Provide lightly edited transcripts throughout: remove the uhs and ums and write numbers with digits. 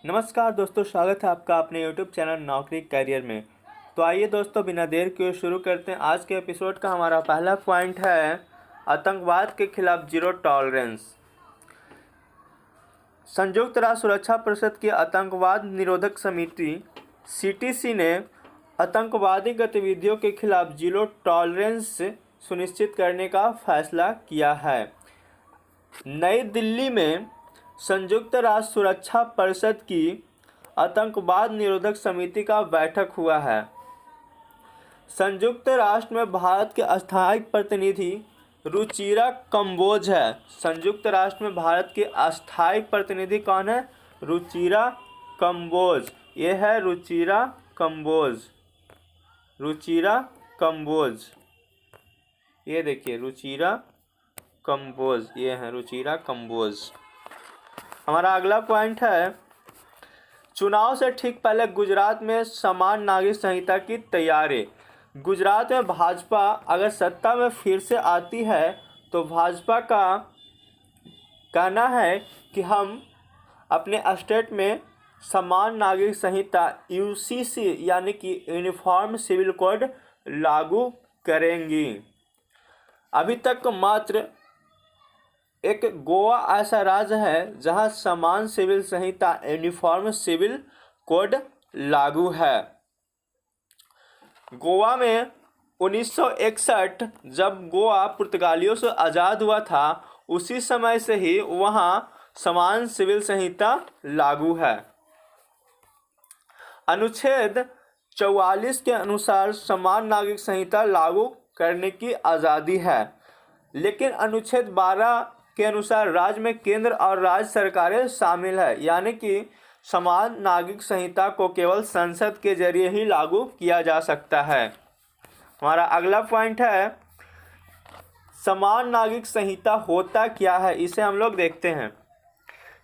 नमस्कार दोस्तों, स्वागत है आपका अपने यूट्यूब चैनल नौकरी करियर में। तो आइए दोस्तों, बिना देर किए शुरू करते हैं। आज के एपिसोड का हमारा पहला पॉइंट है आतंकवाद के खिलाफ जीरो टॉलरेंस। संयुक्त राष्ट्र सुरक्षा परिषद की आतंकवाद निरोधक समिति (सीटीसी) ने आतंकवादी गतिविधियों के खिलाफ जीरो टॉलरेंस सुनिश्चित करने का फैसला किया है। नई दिल्ली में संयुक्त राष्ट्र सुरक्षा परिषद की आतंकवाद निरोधक समिति का बैठक हुआ है। संयुक्त राष्ट्र में भारत के अस्थायी प्रतिनिधि रुचिरा कंबोज है। संयुक्त राष्ट्र में भारत के अस्थायी प्रतिनिधि कौन है? रुचिरा कंबोज। ये है रुचिरा कंबोज। रुचिरा कंबोज, ये देखिए रुचिरा कंबोज, ये है रुचिरा कंबोज। हमारा अगला पॉइंट है चुनाव से ठीक पहले गुजरात में समान नागरिक संहिता की तैयारी। गुजरात में भाजपा अगर सत्ता में फिर से आती है तो भाजपा का कहना है कि हम अपने स्टेट में समान नागरिक संहिता यूसीसी यानी कि यूनिफॉर्म सिविल कोड लागू करेंगी। अभी तक मात्र एक गोवा ऐसा राज्य है जहां समान सिविल संहिता यूनिफॉर्म सिविल कोड लागू है। गोवा में 1961 जब गोवा पुर्तगालियों से आज़ाद हुआ था, उसी समय से ही वहां समान सिविल संहिता लागू है। अनुच्छेद 44 के अनुसार समान नागरिक संहिता लागू करने की आज़ादी है, लेकिन अनुच्छेद 12 के अनुसार राज्य में केंद्र और राज्य सरकारें शामिल है, यानी कि समान नागरिक संहिता को केवल संसद के जरिए ही लागू किया जा सकता है। हमारा अगला पॉइंट है समान नागरिक संहिता होता क्या है, इसे हम लोग देखते हैं।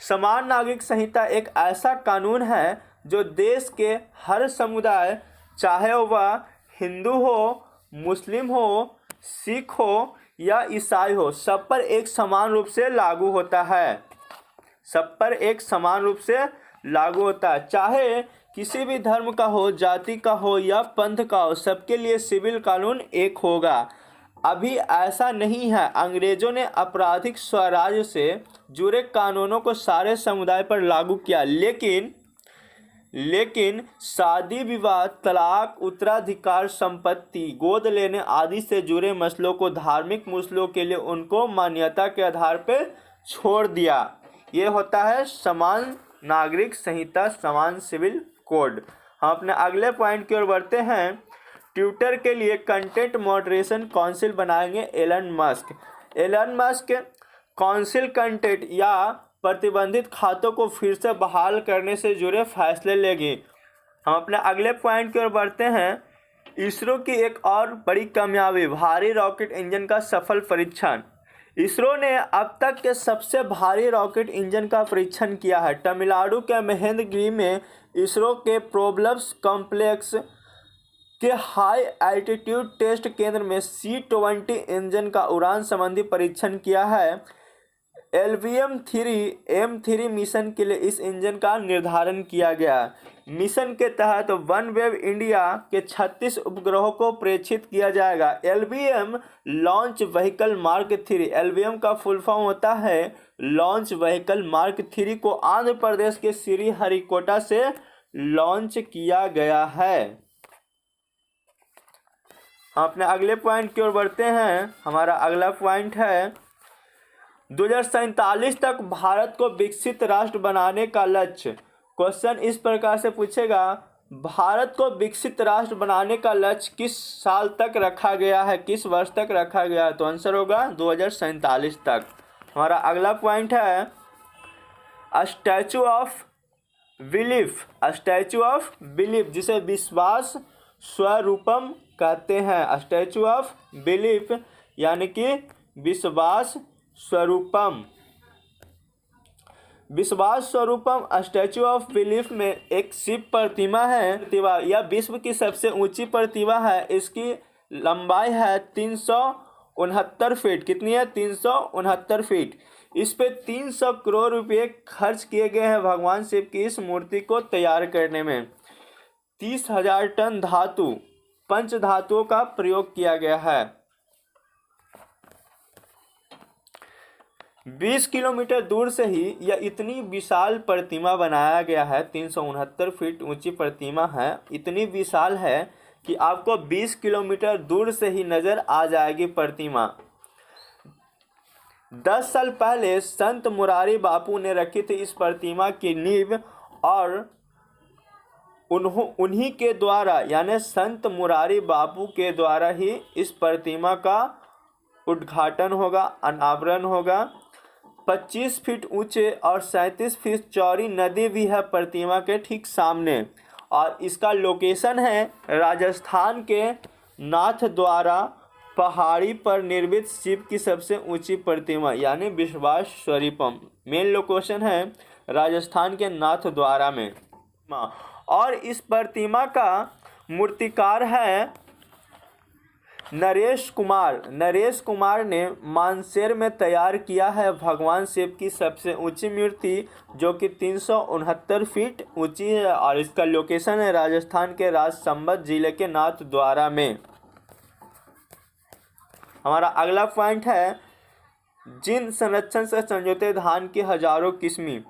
समान नागरिक संहिता एक ऐसा कानून है जो देश के हर समुदाय, चाहे वह हिंदू हो, मुस्लिम हो, सिख हो या ईसाई हो, सब पर एक समान रूप से लागू होता है। सब पर एक समान रूप से लागू होता है, चाहे किसी भी धर्म का हो, जाति का हो या पंथ का हो, सबके लिए सिविल कानून एक होगा। अभी ऐसा नहीं है। अंग्रेजों ने आपराधिक स्वराज्य से जुड़े कानूनों को सारे समुदाय पर लागू किया, लेकिन शादी विवाह, तलाक, उत्तराधिकार संपत्ति, गोद लेने आदि से जुड़े मसलों को धार्मिक मसलों के लिए उनको मान्यता के आधार पर छोड़ दिया। ये होता है समान नागरिक संहिता, समान सिविल कोड। हम अपने अगले पॉइंट की ओर बढ़ते हैं। ट्विटर के लिए कंटेंट मॉडरेशन काउंसिल बनाएंगे Elon Musk. Elon Musk council content या प्रतिबंधित खातों को फिर से बहाल करने से जुड़े फैसले लेगी। हम अपने अगले पॉइंट की ओर बढ़ते हैं। इसरो की एक और बड़ी कामयाबी, भारी रॉकेट इंजन का सफल परीक्षण। इसरो ने अब तक के सबसे भारी रॉकेट इंजन का परीक्षण किया है। तमिलनाडु के महेंद्रगिरी में इसरो के प्रोबल्स कॉम्प्लेक्स के हाई एल्टीट्यूड टेस्ट केंद्र में C-20 इंजन का उड़ान संबंधी परीक्षण किया है। LVM-3 मिशन के लिए इस इंजन का निर्धारण किया गया। मिशन के तहत वनवेव इंडिया के 36 उपग्रहों को प्रेषित किया जाएगा। LVM launch vehicle mark 3, LVM का फुल फॉर्म होता है लॉन्च व्हीकल मार्क 3 को आंध्र प्रदेश के श्रीहरिकोटा से लॉन्च किया गया है। हम अपने अगले पॉइंट की ओर बढ़ते हैं। हमारा अगला पॉइंट है 2047 तक भारत को विकसित राष्ट्र बनाने का लक्ष्य। क्वेश्चन इस प्रकार से पूछेगा, भारत को विकसित राष्ट्र बनाने का लक्ष्य किस साल तक रखा गया है, किस वर्ष तक रखा गया है? तो आंसर होगा 2047 तक। हमारा अगला पॉइंट है statue of belief. Statue of belief जिसे विश्वास स्वरूपम कहते हैं। स्टैचू ऑफ बिलीफ यानी कि विश्वास स्वरूपम। विश्वास स्वरूपम स्टैचू ऑफ बिलीफ में एक शिव प्रतिमा है। यह विश्व की सबसे ऊंची प्रतिमा है। इसकी लंबाई है 369 फीट। कितनी है? 369 फीट। इस पे 300 करोड़ रुपए खर्च किए गए हैं भगवान शिव की इस मूर्ति को तैयार करने में। 30,000 टन धातु पंच धातुओं का प्रयोग किया गया है। 20 किलोमीटर दूर से ही यह इतनी विशाल प्रतिमा बनाया गया है। 369 फीट ऊंची प्रतिमा है, इतनी विशाल है कि आपको 20 किलोमीटर दूर से ही नजर आ जाएगी प्रतिमा। 10 साल पहले संत मुरारी बापू ने रखी थी इस प्रतिमा की नींव और उन्हीं के द्वारा यानी संत मुरारी बापू के द्वारा ही इस प्रतिमा का उद्घाटन होगा, अनावरण होगा। 25 फीट ऊंचे और 37 फीट चौड़ी नदी भी है प्रतिमा के ठीक सामने और इसका लोकेशन है राजस्थान के नाथद्वारा पहाड़ी पर निर्मित शिव की सबसे ऊंची प्रतिमा यानी विश्वेश्वरपम। मेन लोकेशन है राजस्थान के नाथद्वारा में और इस प्रतिमा का मूर्तिकार है नरेश कुमार। नरेश कुमार ने मानसेर में तैयार किया है भगवान शिव की सबसे ऊंची मूर्ति जो कि 369 फीट ऊंची है और इसका लोकेशन है राजस्थान के राजसमंद जिले के नाथद्वारा में। हमारा अगला पॉइंट है जिन संरक्षण से समझौते धान की हजारों किस्में।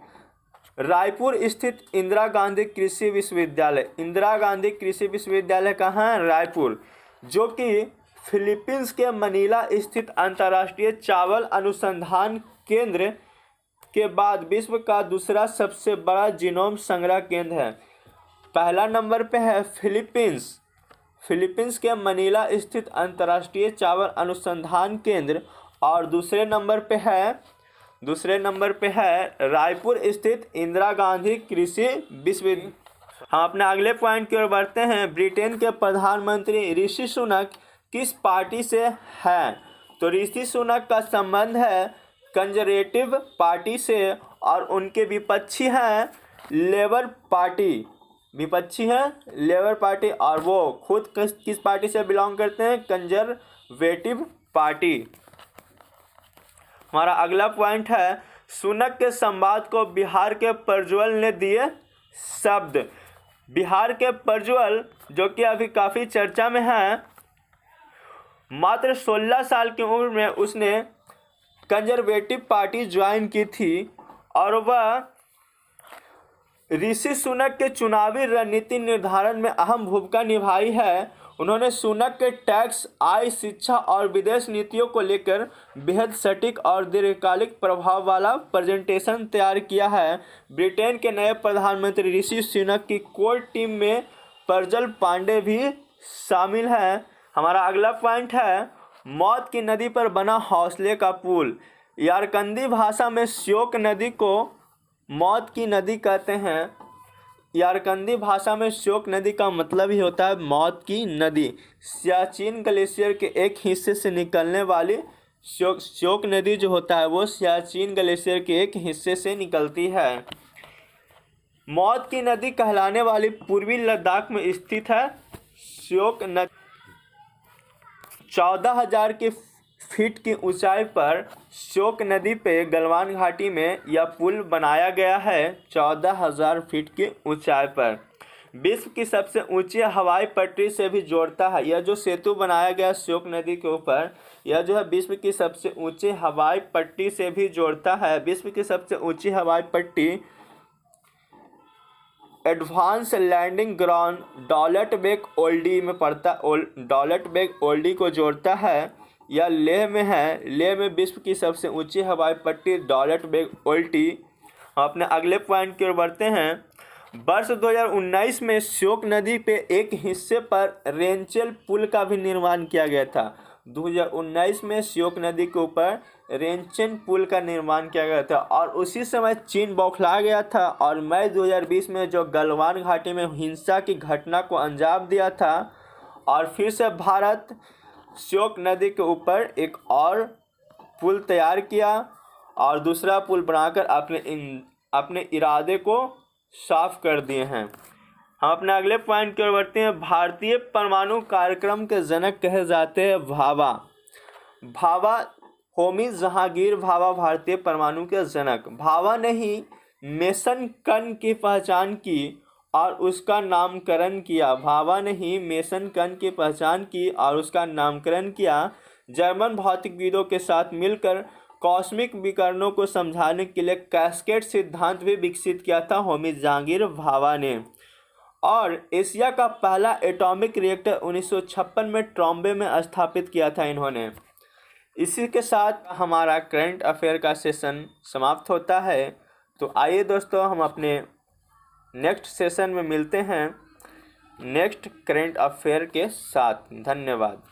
रायपुर स्थित इंदिरा गांधी कृषि विश्वविद्यालय। इंदिरा गांधी कृषि विश्वविद्यालय कहाँ है? रायपुर, जो कि फिलीपींस के मनीला स्थित अंतर्राष्ट्रीय चावल अनुसंधान केंद्र के बाद विश्व का दूसरा सबसे बड़ा जीनोम संग्रह केंद्र है। पहला नंबर पे है फिलीपींस के मनीला स्थित अंतर्राष्ट्रीय चावल अनुसंधान केंद्र और दूसरे नंबर पे है रायपुर स्थित इंदिरा गांधी कृषि विश्वविद्यालय। हम अपने अगले पॉइंट की ओर बढ़ते हैं। ब्रिटेन के प्रधानमंत्री ऋषि सुनक किस पार्टी से हैं? तो ऋषि सुनक का संबंध है कंजर्वेटिव पार्टी से और उनके विपक्षी हैं लेबर पार्टी और वो खुद किस पार्टी से बिलोंग करते हैं? Conservative party. हमारा अगला पॉइंट है सुनक के संवाद को बिहार के प्रज्वल ने दिए शब्द। बिहार के प्रज्वल जो कि अभी काफ़ी चर्चा में है, मात्र 16 साल की उम्र में उसने कंजर्वेटिव पार्टी ज्वाइन की थी और वह ऋषि सुनक के चुनावी रणनीति निर्धारण में अहम भूमिका निभाई है। उन्होंने सुनक के टैक्स, आय, शिक्षा और विदेश नीतियों को लेकर बेहद सटीक और दीर्घकालिक प्रभाव वाला प्रेजेंटेशन तैयार किया है। ब्रिटेन के नए प्रधानमंत्री ऋषि सुनक की कोर टीम में प्रज्वल पांडे भी शामिल हैं। हमारा अगला पॉइंट है मौत की नदी पर बना हौसले का पुल। यारकंदी भाषा में श्योक नदी को मौत की नदी कहते हैं। यारकंदी भाषा में श्योक नदी का मतलब ही होता है मौत की नदी। सियाचिन ग्लेशियर के एक हिस्से से निकलने वाली श्योक नदी जो होता है वो सियाचिन ग्लेशियर के एक हिस्से से निकलती है। मौत की नदी कहलाने वाली पूर्वी लद्दाख में स्थित है श्योक नदी। 14,000 की फीट की ऊंचाई पर श्योक नदी पे गलवान घाटी में यह पुल बनाया गया है। 14,000 फीट की ऊंचाई पर विश्व की सबसे ऊंची हवाई पट्टी से भी जोड़ता है। यह जो सेतु बनाया गया श्योक नदी के ऊपर, यह जो है विश्व की सबसे ऊंची हवाई पट्टी से भी जोड़ता है। विश्व की सबसे ऊंची हवाई पट्टी एडवांस लैंडिंग ग्राउंड डॉलटबेग ओल्डी में पड़ता, डॉलटबेग ओल्डी को जोड़ता है। यह लेह में है। लेह में विश्व की सबसे ऊंची हवाई पट्टी डॉलटबेग ओल्डी। हम अपने अगले पॉइंट की ओर बढ़ते हैं। वर्ष 2019 में श्योक नदी पे एक हिस्से पर रेंचेल पुल का भी निर्माण किया गया था। 2019 में श्योक नदी के ऊपर रेंचेल पुल का निर्माण किया गया था और उसी समय चीन बौखला गया था और मई 2020 में जो गलवान घाटी में हिंसा की घटना को अंजाम दिया था और फिर से भारत श्योक नदी के ऊपर एक और पुल तैयार किया और दूसरा पुल बनाकर अपने इरादे को साफ कर दिए हैं। हम अपने अगले पॉइंट की ओर बढ़ते हैं। भारतीय परमाणु कार्यक्रम के जनक कहे जाते हैं भाभा। भाभा होमी जहांगीर भाभा भारतीय परमाणु के जनक। भाभा ने ही मेसन कण की पहचान की और उसका नामकरण किया। भाभा ने ही मेसन कण की पहचान की और उसका नामकरण किया। जर्मन भौतिकविदों के साथ मिलकर कॉस्मिक विकिरणों को समझाने के लिए कैस्केड सिद्धांत भी विकसित किया था होमी जहांगीर भाभा ने। और एशिया का पहला एटॉमिक रिएक्टर 1956 में ट्रॉम्बे में स्थापित किया था इन्होंने। इसी के साथ हमारा करंट अफेयर का सेशन समाप्त होता है। तो आइए दोस्तों, हम अपने नेक्स्ट सेशन में मिलते हैं नेक्स्ट करंट अफेयर के साथ। धन्यवाद।